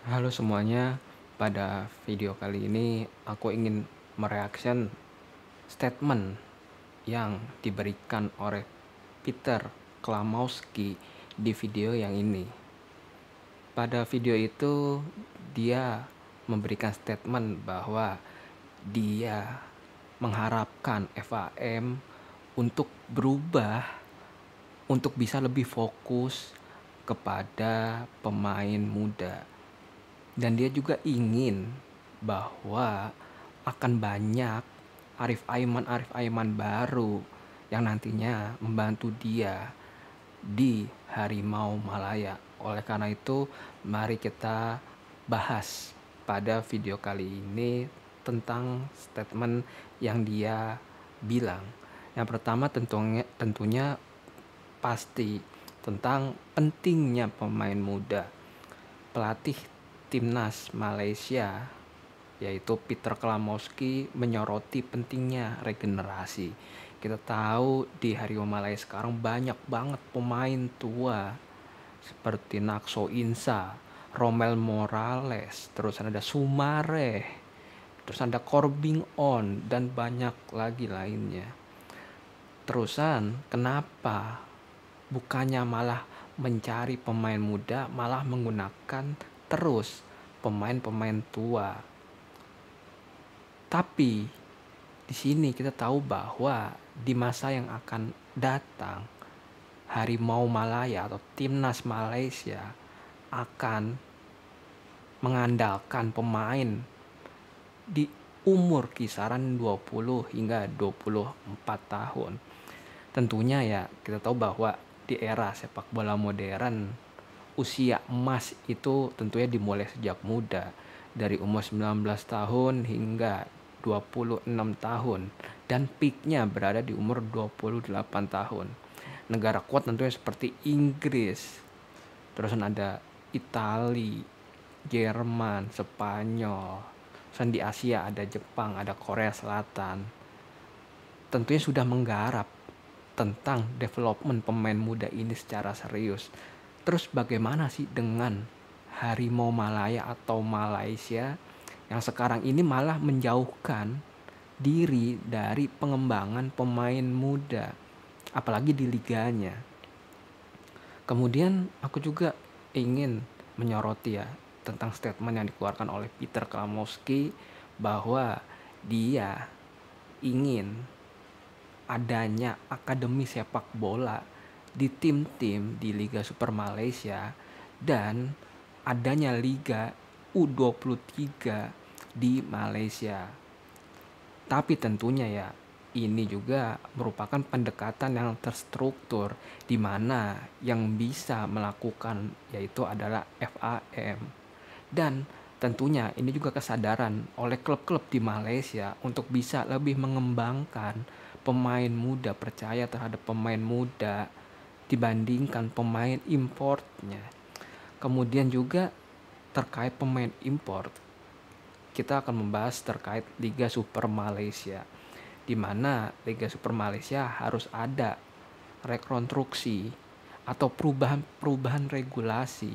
Halo semuanya, pada video kali ini aku ingin mereaction statement yang diberikan oleh Peter Klamowski di video yang ini. Pada video itu dia memberikan statement bahwa dia mengharapkan FAM untuk berubah, untuk bisa lebih fokus kepada pemain muda. Dan dia juga ingin bahwa akan banyak Arif Aiman baru yang nantinya membantu dia di Harimau Malaya. Oleh karena itu, mari kita bahas pada video kali ini tentang statement yang dia bilang. Yang pertama tentunya pasti tentang pentingnya pemain muda. Pelatih timnas Malaysia yaitu Peter Klamowski menyoroti pentingnya regenerasi. Kita tahu di Harimau Malaya sekarang banyak banget pemain tua seperti Nakso Insa, Romel Morales, terus ada Sumare, terus ada Corbin On dan banyak lagi lainnya. Terusan kenapa bukannya malah mencari pemain muda, malah menggunakan terus pemain-pemain tua. Tapi di sini kita tahu bahwa di masa yang akan datang Harimau Malaya atau Timnas Malaysia akan mengandalkan pemain di umur kisaran 20 hingga 24 tahun. Tentunya ya kita tahu bahwa di era sepak bola modern usia emas itu tentunya dimulai sejak muda dari umur 19 tahun hingga 26 tahun dan peaknya berada di umur 28 tahun. Negara kuat tentunya seperti Inggris, terus ada Italia, Jerman, Spanyol, dan di Asia ada Jepang, ada Korea Selatan. Tentunya sudah menggarap tentang development pemain muda ini secara serius. Terus bagaimana sih dengan Harimau Malaya atau Malaysia yang sekarang ini malah menjauhkan diri dari pengembangan pemain muda, apalagi di liganya. Kemudian aku juga ingin menyoroti ya tentang statement yang dikeluarkan oleh Peter Klamowski bahwa dia ingin adanya akademi sepak bola di tim-tim di Liga Super Malaysia dan adanya Liga U23 di Malaysia. Tapi tentunya ya ini juga merupakan pendekatan yang terstruktur di mana yang bisa melakukan yaitu adalah FAM. Dan tentunya ini juga kesadaran oleh klub-klub di Malaysia untuk bisa lebih mengembangkan pemain muda, percaya terhadap pemain muda dibandingkan pemain importnya. Kemudian juga terkait pemain import, kita akan membahas terkait Liga Super Malaysia, di mana Liga Super Malaysia harus ada rekonstruksi atau perubahan regulasi,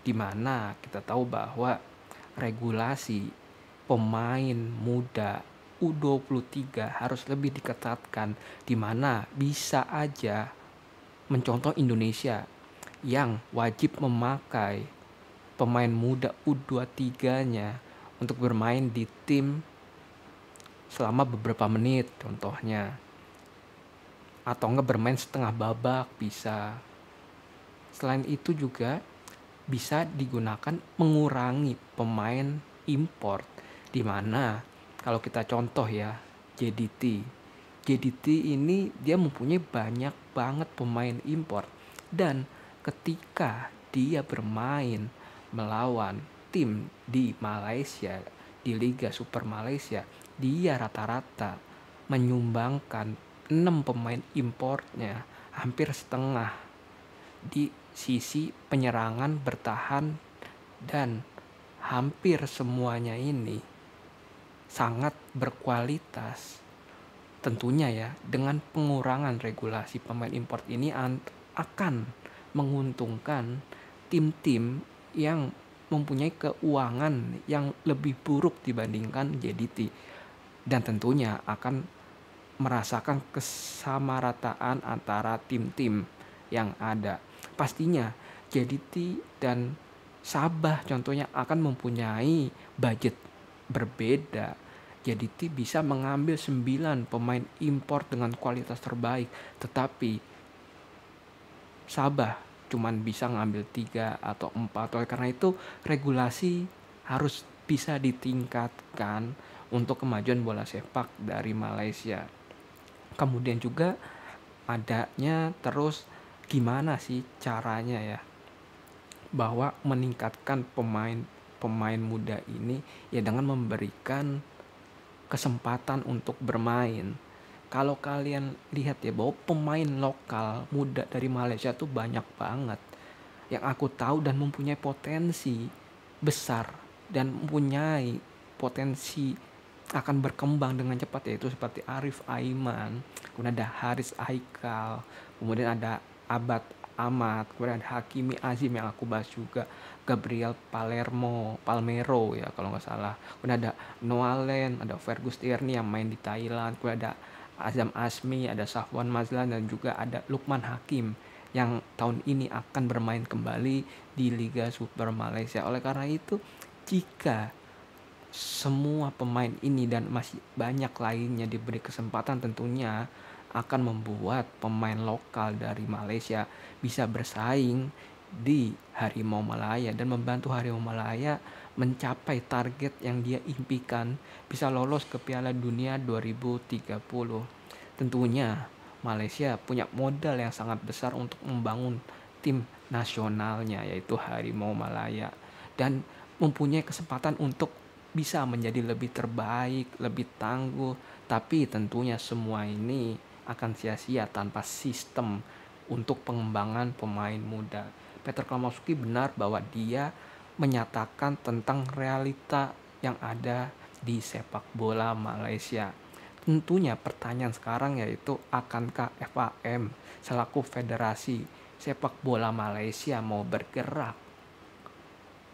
di mana kita tahu bahwa regulasi pemain muda U23 harus lebih diketatkan, di mana bisa aja mencontoh Indonesia yang wajib memakai pemain muda U23-nya untuk bermain di tim selama beberapa menit contohnya, atau enggak bermain setengah babak bisa. Selain itu juga bisa digunakan mengurangi pemain import, di mana kalau kita contoh ya JDT ini dia mempunyai banyak banget pemain import, dan ketika dia bermain melawan tim di Malaysia di Liga Super Malaysia, dia rata-rata menyumbangkan 6 pemain importnya, hampir setengah di sisi penyerangan, bertahan, dan hampir semuanya ini sangat berkualitas. Tentunya ya dengan pengurangan regulasi pemain import ini akan menguntungkan tim-tim yang mempunyai keuangan yang lebih buruk dibandingkan JDT, dan tentunya akan merasakan kesamarataan antara tim-tim yang ada. Pastinya JDT dan Sabah contohnya akan mempunyai budget berbeda. JDT bisa mengambil 9 pemain impor dengan kualitas terbaik, tetapi Sabah cuman bisa ngambil 3 atau 4. Oleh karena itu regulasi harus bisa ditingkatkan untuk kemajuan bola sepak dari Malaysia. Kemudian juga adanya terus gimana sih caranya ya bahwa meningkatkan pemain muda ini ya dengan memberikan kesempatan untuk bermain. Kalau kalian lihat ya bahwa pemain lokal muda dari Malaysia tuh banyak banget yang aku tahu dan mempunyai potensi besar dan mempunyai potensi akan berkembang dengan cepat, yaitu seperti Arif Aiman, kemudian ada Haris Aikal, kemudian ada Abad Ahmad, kemudian ada Hakimi Azim yang aku bahas juga, Gabriel Palmero ya kalau nggak salah, kemudian ada Noalen, ada Fergus Tierney yang main di Thailand, kemudian ada Azam Asmi, ada Safwan Mazlan, dan juga ada Lukman Hakim yang tahun ini akan bermain kembali di Liga Super Malaysia. Oleh karena itu, jika semua pemain ini dan masih banyak lainnya diberi kesempatan, tentunya akan membuat pemain lokal dari Malaysia bisa bersaing di Harimau Malaya dan membantu Harimau Malaya mencapai target yang dia impikan, bisa lolos ke Piala Dunia 2030. Tentunya Malaysia punya modal yang sangat besar untuk membangun tim nasionalnya, yaitu Harimau Malaya, dan mempunyai kesempatan untuk bisa menjadi lebih terbaik, lebih tangguh. Tapi tentunya semua ini akan sia-sia tanpa sistem untuk pengembangan pemain muda. Peter Klamowski benar bahwa dia menyatakan tentang realita yang ada di sepak bola Malaysia. Tentunya pertanyaan sekarang yaitu, akankah FAM selaku Federasi Sepak Bola Malaysia mau bergerak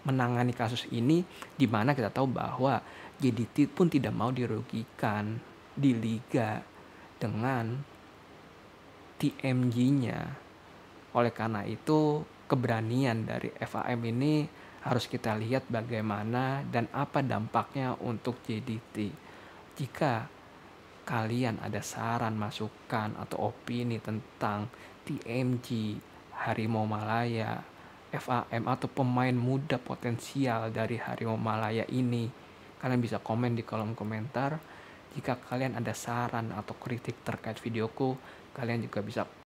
menangani kasus ini, di mana kita tahu bahwa JDT pun tidak mau dirugikan di liga dengan TMG-nya. Oleh karena itu, keberanian dari FAM ini harus kita lihat bagaimana dan apa dampaknya untuk JDT. Jika kalian ada saran, masukan, atau opini tentang TMG, Harimau Malaya, FAM, atau pemain muda potensial dari Harimau Malaya ini, kalian bisa komen di kolom komentar. Jika kalian ada saran atau kritik terkait videoku, kalian juga bisa